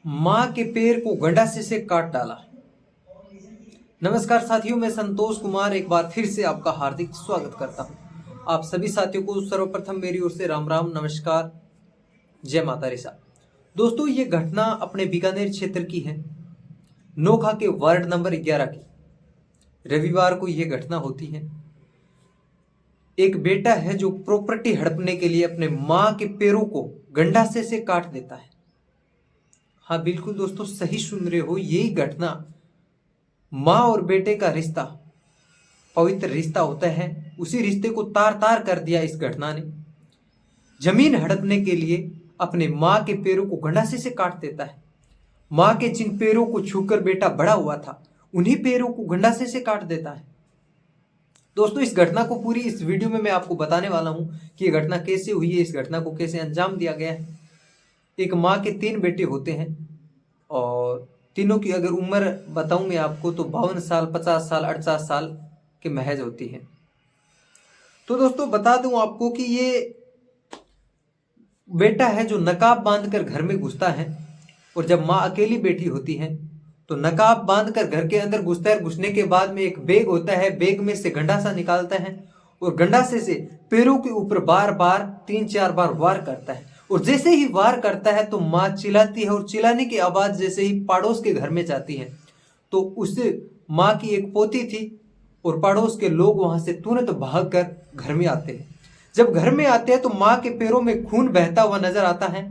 मां के पैर को गंडासे से काट डाला। नमस्कार साथियों, मैं संतोष कुमार एक बार फिर से आपका हार्दिक स्वागत करता हूं। आप सभी साथियों को सर्वप्रथम मेरी ओर से राम राम, नमस्कार, जय माता रिसा। दोस्तों, ये घटना अपने बीकानेर क्षेत्र की है, नोखा के वार्ड नंबर 11 की। रविवार को यह घटना होती है। एक बेटा है जो प्रॉपर्टी हड़पने के लिए अपने मां के पैरों को गंडासे से काट देता है। हाँ बिल्कुल दोस्तों, सही सुन रहे हो, यही घटना माँ और बेटे का रिश्ता पवित्र रिश्ता होता है, उसी रिश्ते को तार तार कर दिया इस घटना ने। जमीन हड़पने के लिए अपने माँ के पैरों को गंडासे से काट देता है। माँ के जिन पैरों को छूकर बेटा बड़ा हुआ था, उन्हीं पैरों को गंडासे से काट देता है। दोस्तों, इस घटना को पूरी इस वीडियो में मैं आपको बताने वाला हूं कि यह घटना कैसे हुई है, इस घटना को कैसे अंजाम दिया गया है। एक माँ के 3 बेटे होते हैं और तीनों की अगर उम्र बताऊं मैं आपको तो 52 साल, 50 साल, 48 साल के महज होती है। तो दोस्तों बता दूं आपको कि ये बेटा है जो नकाब बांधकर घर में घुसता है, और जब माँ अकेली बैठी होती है तो नकाब बांधकर घर के अंदर घुसता है। घुसने के बाद में एक बैग होता है, बैग में से गंडासा निकालता है और गंडासे से पैरों के ऊपर बार बार 3-4 बार वार करता है। और जैसे ही वार करता है तो माँ चिल्लाती है, और चिल्लाने की आवाज जैसे ही पड़ोस के घर में जाती है तो उससे माँ की एक पोती थी और पड़ोस के लोग वहां से तुरंत भागकर घर में आते हैं। जब घर में आते हैं तो माँ के पैरों में खून बहता हुआ नजर आता है,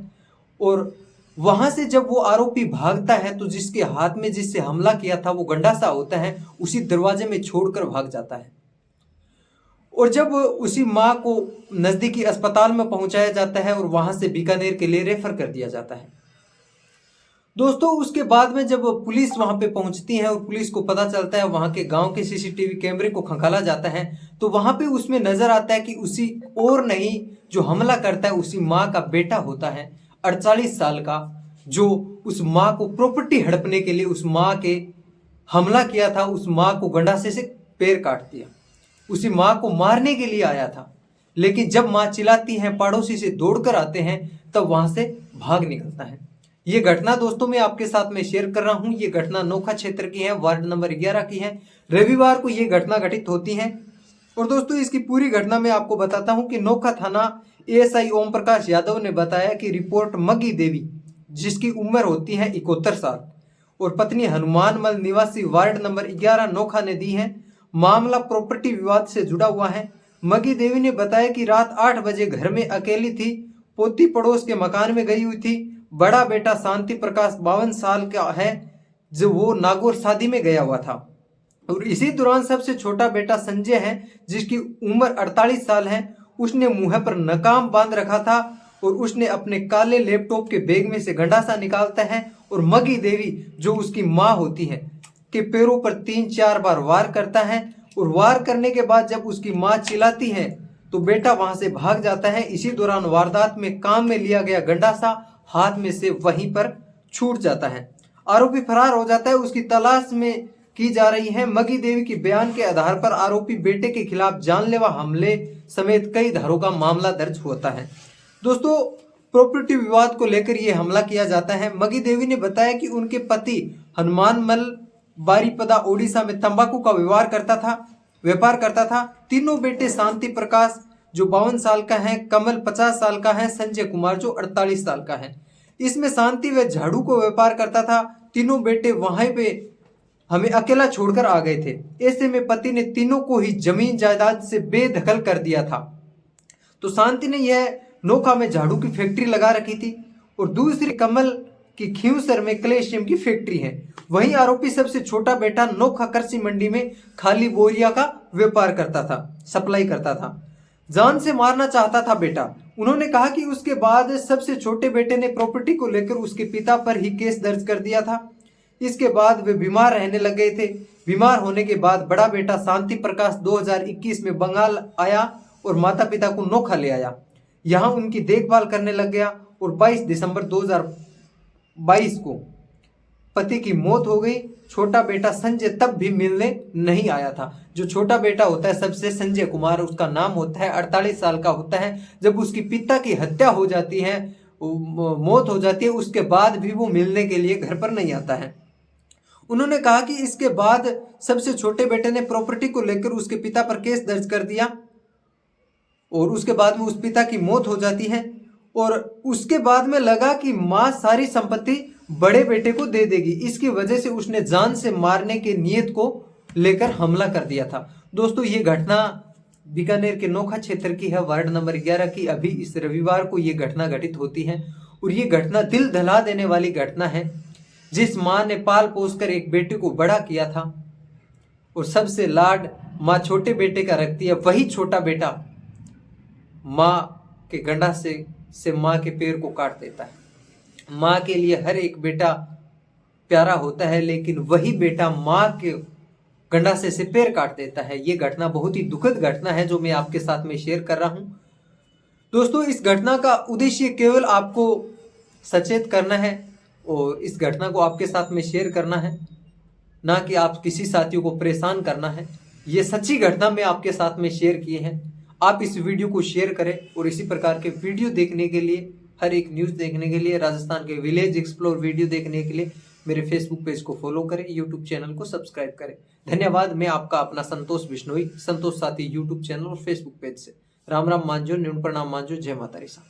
और वहां से जब वो आरोपी भागता है तो जिसके हाथ में जिससे हमला किया था वो गंडासा होता है, उसी दरवाजे में छोड़कर भाग जाता है। और जब उसी माँ को नजदीकी अस्पताल में पहुंचाया जाता है और वहां से बीकानेर के लिए रेफर कर दिया जाता है। दोस्तों, उसके बाद में जब पुलिस वहां पे पहुंचती है और पुलिस को पता चलता है, वहां के गांव के सीसीटीवी कैमरे को खंगाला जाता है, तो वहां पे उसमें नजर आता है कि उसी और नहीं जो हमला करता है उसी माँ का बेटा होता है 48 साल का, जो उस माँ को प्रॉपर्टी हड़पने के लिए उस माँ के हमला किया था, उस माँ को गंडासे से पैर काट दिया, उसी माँ को मारने के लिए आया था। लेकिन जब माँ चिल्लाती है, पड़ोसी से दौड़कर आते हैं, तब वहां से भाग निकलता है। ये घटना दोस्तों मैं आपके साथ में शेयर कर रहा हूं। ये घटना नोखा क्षेत्र की है, वार्ड नंबर 11 की है। रविवार को ये घटना घटित होती है। और दोस्तों, इसकी पूरी घटना मैं आपको बताता हूं कि नोखा थाना एएसआई ओम प्रकाश यादव ने बताया कि रिपोर्ट मगी देवी, जिसकी उम्र होती है 71 साल और पत्नी हनुमानमल निवासी वार्ड नंबर 11 नोखा ने दी है। मामला प्रॉपर्टी विवाद से जुड़ा हुआ है। मगी देवी ने बताया कि रात 8 बजे घर में अकेली थी, पोती पड़ोस के मकान में गई हुई थी। बड़ा बेटा शांति प्रकाश 52 साल का है, जो वो नागौर शादी में गया हुआ था। और इसी दौरान सबसे छोटा बेटा संजय है, जिसकी उम्र 48 साल है। उसने मुंह पर नकाब बांध रखा था और उसने अपने काले लैपटॉप के बैग में से गंडासा निकालता है और मगी देवी, जो उसकी माँ होती है, के पैरों पर 3-4 बार वार करता है। और वार करने के बाद जब उसकी माँ चिल्लाती है तो बेटा वहां से भाग जाता है। इसी दौरान वारदात में काम में लिया गया गंडासा हाथ में से वहीं पर छूट जाता है। आरोपी फरार हो जाता है, उसकी तलाश में की जा रही है। मगी देवी की बयान के आधार पर आरोपी बेटे के खिलाफ जानलेवा हमले समेत कई धाराओं का मामला दर्ज होता है। दोस्तों, प्रॉपर्टी विवाद को लेकर यह हमला किया जाता है। मगी देवी ने बताया कि उनके पति हनुमानमल बारीपदा ओडिशा में तंबाकू का व्यापार करता था। तीनों बेटे शांति प्रकाश जो 52 साल का है, कमल 50 साल का है, संजय कुमार जो 48 साल का है। इसमें शांति व झाड़ू को व्यापार करता था। तीनों बेटे वहां पे हमें अकेला छोड़कर आ गए थे। ऐसे में पति ने तीनों को ही जमीन जायदाद से बेदखल कर दिया था। तो शांति ने यह नोखा में झाड़ू की फैक्ट्री लगा रखी थी और दूसरी कमल की खींवसर में कैल्शियम की फैक्ट्री है। वहीं आरोपी सबसे छोटा बेटा नोखा कृषि मंडी में खाली बोरिया का व्यापार करता था, सप्लाई करता था। जान से मारना चाहता था बेटा। उन्होंने कहा कि उसके बाद सबसे छोटे बेटे ने प्रॉपर्टी को लेकर उसके पिता पर ही केस दर्ज कर दिया था। इसके बाद वे बीमार रहने लग गए थे। बीमार होने के बाद बड़ा बेटा शांति प्रकाश 2021 में बंगाल आया और माता पिता को नोखा ले आया। यहाँ उनकी देखभाल करने लग गया और 22 दिसंबर 2022 को पति की मौत हो गई। छोटा बेटा संजय तब भी मिलने नहीं आया था। जो छोटा बेटा होता है सबसे, संजय कुमार उसका नाम होता है, 48 साल का होता है। जब उसकी पिता की हत्या हो जाती है मौत हो जाती है उसके बाद भी वो मिलने के लिए घर पर नहीं आता है। उन्होंने कहा कि इसके बाद सबसे छोटे बेटे ने प्रॉपर्टी को लेकर उसके पिता पर केस दर्ज कर दिया और उसके बाद में उस पिता की मौत हो जाती है और उसके बाद में लगा कि माँ सारी संपत्ति बड़े बेटे को दे देगी। इसकी वजह से उसने जान से मारने के नियत को लेकर हमला कर दिया था। दोस्तों ये घटना बीकानेर के नोखा क्षेत्र की है, वार्ड नंबर 11 की। अभी इस रविवार को ये घटना घटित होती है और ये घटना दिल दहला देने वाली घटना है। जिस माँ ने पाल पोस कर एक बेटे को बड़ा किया था और सबसे लाड माँ छोटे बेटे का रखती है, वही छोटा बेटा माँ के गंडा से माँ के पैर को काट देता है। माँ के लिए हर एक बेटा प्यारा होता है, लेकिन वही बेटा माँ के गंडा से पैर काट देता है। ये घटना बहुत ही दुखद घटना है जो मैं आपके साथ में शेयर कर रहा हूँ। दोस्तों इस घटना का उद्देश्य केवल आपको सचेत करना है और इस घटना को आपके साथ में शेयर करना है, ना कि आप किसी साथियों को परेशान करना है। ये सच्ची घटना मैं आपके साथ में शेयर किए हैं। आप इस वीडियो को शेयर करें और इसी प्रकार के वीडियो देखने के लिए, हर एक न्यूज़ देखने के लिए, राजस्थान के विलेज एक्सप्लोर वीडियो देखने के लिए मेरे फेसबुक पेज को फॉलो करें, यूट्यूब चैनल को सब्सक्राइब करें। धन्यवाद। मैं आपका अपना संतोष बिश्नोई, संतोष साथी यूट्यूब चैनल और फेसबुक पेज से। राम राम मांझो, न्यून प्रणाम मांझो, जय माता री सा।